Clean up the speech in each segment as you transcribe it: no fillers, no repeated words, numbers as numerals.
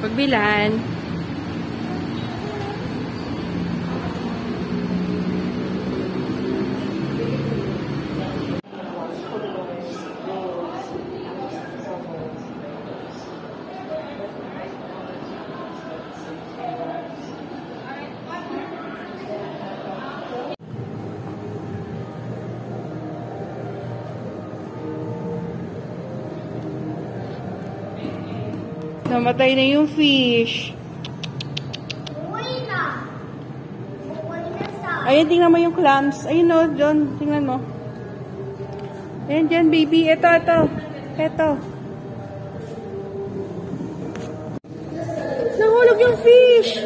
Pagbilan. Namatay na yung fish. Uwi na. Uwi na sa... Ayan, tingnan mo yung clams. Ayun o, John. Tingnan mo. Ayan dyan, baby. Ito. Nahulog yung fish.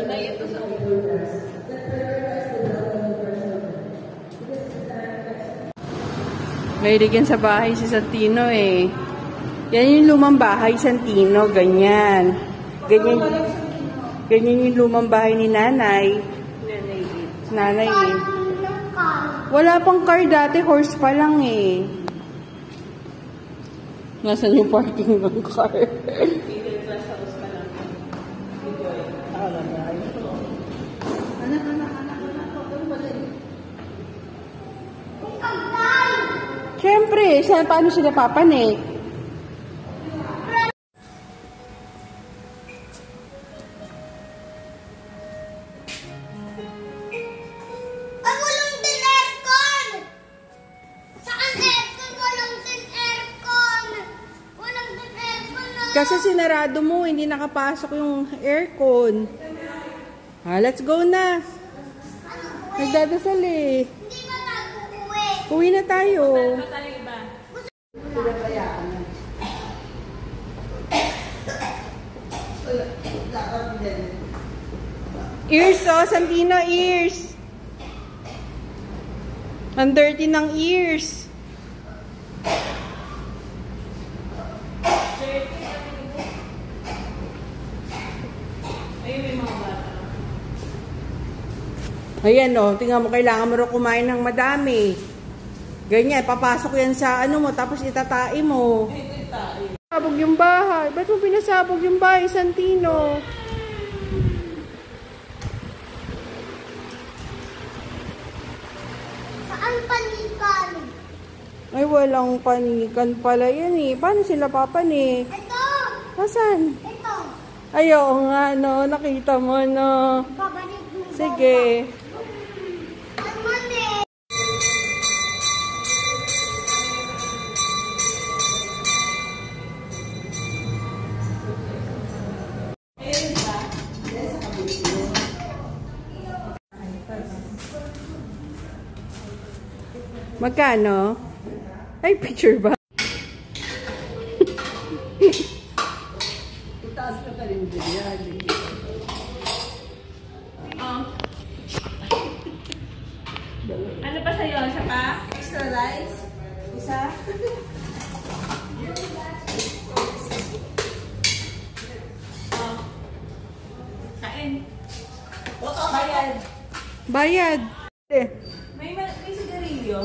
Mahilig yan sa bahay si Santino eh. Yan yung lumang bahay, Santino, ganyan. Ganyan yung lumang bahay ni nanay. Nanay eh. Wala pang car dati, horse pa lang eh. Nasaan yung parking ng car? Siyempre, paano sila papanik? Kasi sinarado mo, hindi nakapasok yung aircon. Let's go na. Nagdadasal eh. Hindi ba nag-uwi? Uwi na tayo. Ears oh, Santino, ears. Ang dirty ng ears. Ayan o, tingnan mo, kailangan mo rin kumain ng madami. Ganyan, papasok yan sa ano mo, tapos itatai mo. Sabog yung bahay. Ba't mo pinasabog yung bahay, Santino? Saan panikan? Ay, walang panikan pala yan eh. Paano sila papanik? Ito! Nasaan? Ito! Ayaw nga, no. Nakita mo, no. Babalik mo. Sige. Magkano? Ay, picture ba? Itaas ka rin din yan. Ano pa sa'yo? Isa pa? Extra rice? Isa? Kain. Bayad. Bayad. May sigarilyo?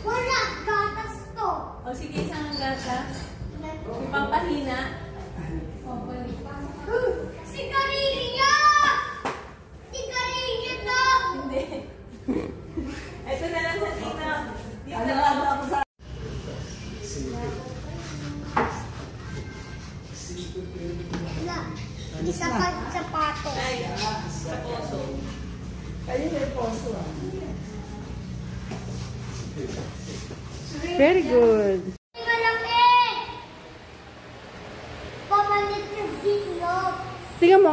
Wala! Gatas to! O sige, isang gatas. Yung pampahina. Sigarilyo! Sigarilyo to! Hindi. Ito na lang sa Tino. Ano ako sa... Wala. Isa pa sapato. Ay, sa poso. Ayun yung poso ah. Very good. Malaki! Papalit yung ziplock. Tingnan mo,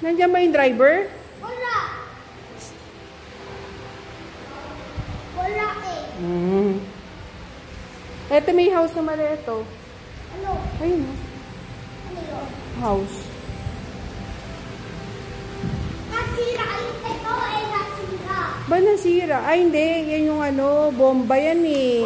nandiyan ba yung driver? Wala. Wala eh. Ito may house naman na ito. Ano? Ayun, Ano yun? house. Nasira yung ito eh, nasira. Ba nasira? Ay, hindi. Yan yung ano, bomba yan eh.